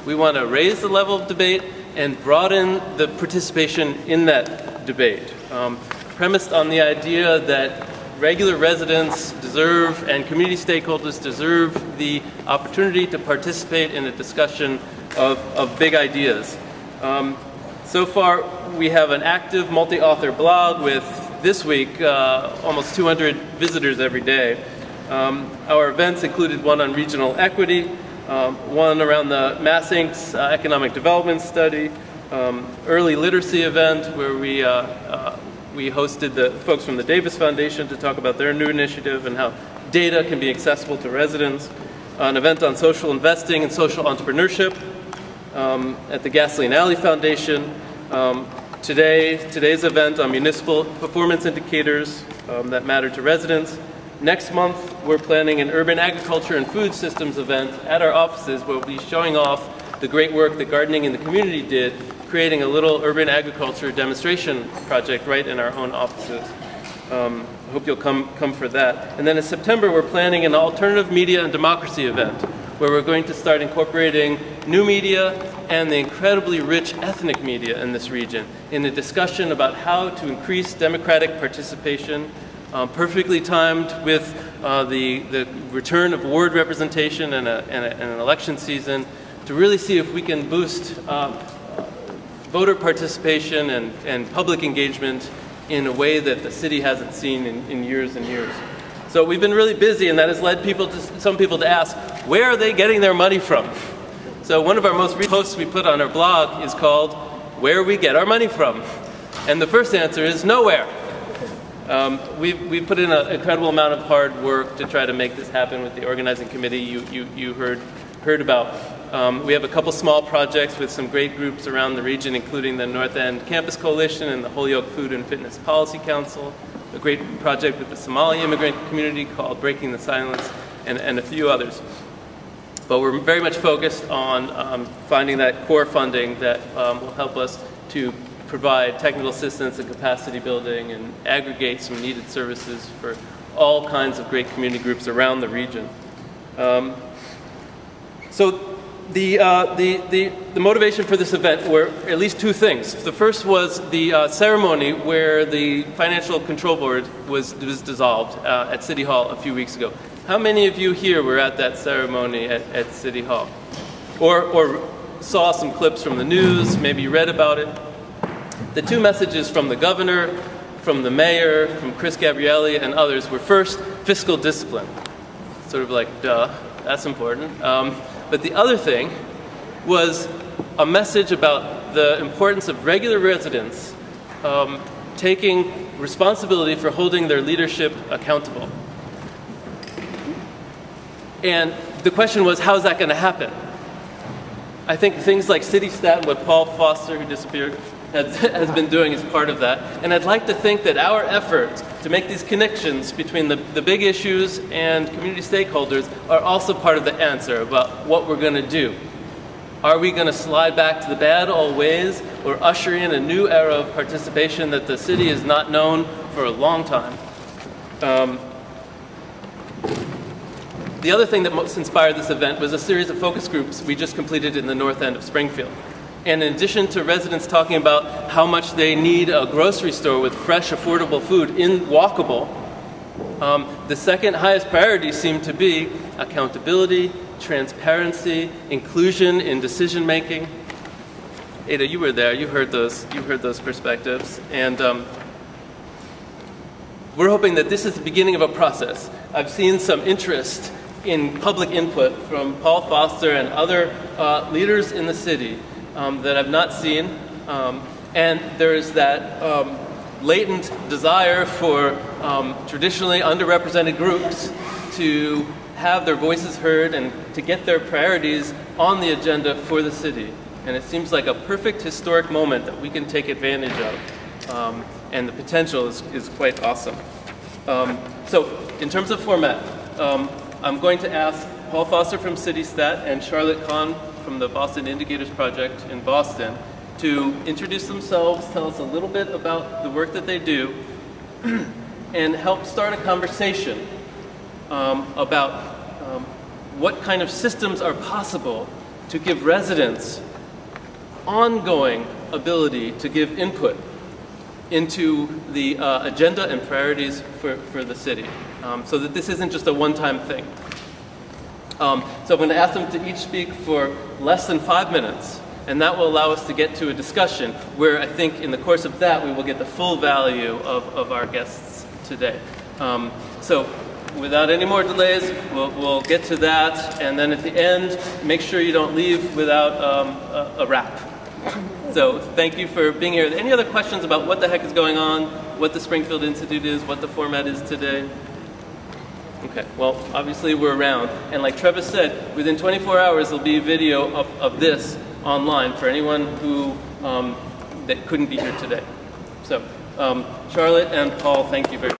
We want to raise the level of debate and broaden the participation in that debate, premised on the idea that regular residents deserve and community stakeholders deserve the opportunity to participate in a discussion of big ideas. So far, we have an active multi-author blog with, this week, almost 200 visitors every day. Our events included one on regional equity, one around the Mass Inc.'s economic development study, early literacy event where we hosted the folks from the Davis Foundation to talk about their new initiative and how data can be accessible to residents, an event on social investing and social entrepreneurship at the Gasoline Alley Foundation, today's event on municipal performance indicators that matter to residents. Next month, we're planning an urban agriculture and food systems event at our offices where we'll be showing off the great work that Gardening in the Community did, creating a little urban agriculture demonstration project right in our own offices. I hope you'll come for that. And then in September, we're planning an alternative media and democracy event where we're going to start incorporating new media and the incredibly rich ethnic media in this region in a discussion about how to increase democratic participation, perfectly timed with the return of ward representation and an election season to really see if we can boost voter participation and public engagement in a way that the city hasn't seen in years and years. So we've been really busy, and that has led some people to ask, where are they getting their money from? So one of our most recent posts we put on our blog is called, Where We Get Our Money From. And the first answer is nowhere. We've put in an incredible amount of hard work to try to make this happen with the organizing committee you heard about. We have a couple small projects with some great groups around the region, including the North End Campus Coalition and the Holyoke Food and Fitness Policy Council, a great project with the Somali immigrant community called Breaking the Silence, and a few others. But we're very much focused on finding that core funding that will help us to provide technical assistance and capacity building and aggregate some needed services for all kinds of great community groups around the region. So the motivation for this event were at least two things. The first was the ceremony where the Financial Control Board was dissolved at City Hall a few weeks ago. How many of you here were at that ceremony at City Hall? Or saw some clips from the news, maybe read about it? The two messages from the governor, from the mayor, from Chris Gabrielli and others were first, fiscal discipline. Sort of like, duh, that's important. But the other thing was a message about the importance of regular residents taking responsibility for holding their leadership accountable. And the question was, how is that going to happen? I think things like CityStat and what Paul Foster, who disappeared, has been doing is part of that. And I'd like to think that our effort to make these connections between the big issues and community stakeholders are also part of the answer about what we're going to do. Are we going to slide back to the bad old ways or usher in a new era of participation that the city has not known for a long time? The other thing that most inspired this event was a series of focus groups we just completed in the north end of Springfield. And in addition to residents talking about how much they need a grocery store with fresh, affordable food walkable, the second highest priority seemed to be accountability, transparency, inclusion in decision making. Ada, you were there. You heard those perspectives, and we're hoping that this is the beginning of a process. I've seen some interest in public input from Paul Foster and other leaders in the city that I've not seen, and there is that latent desire for traditionally underrepresented groups to have their voices heard and to get their priorities on the agenda for the city. And it seems like a perfect historic moment that we can take advantage of, and the potential is quite awesome. So in terms of format, I'm going to ask Paul Foster from CityStat and Charlotte Kahn from the Boston Indicators Project in Boston to introduce themselves, tell us a little bit about the work that they do, and help start a conversation about what kind of systems are possible to give residents ongoing ability to give input into the agenda and priorities for the city, so that this isn't just a one-time thing. So I'm going to ask them to each speak for less than 5 minutes, and that will allow us to get to a discussion where I think in the course of that we will get the full value of our guests today. So without any more delays, we'll get to that, and then at the end, make sure you don't leave without a wrap. So thank you for being here. Any other questions about what the heck is going on, what the Springfield Institute is, what the format is today? Okay, well, obviously we're around. And like Travis said, within 24 hours there'll be a video of this online for anyone who that couldn't be here today. So Charlotte and Paul, thank you very much.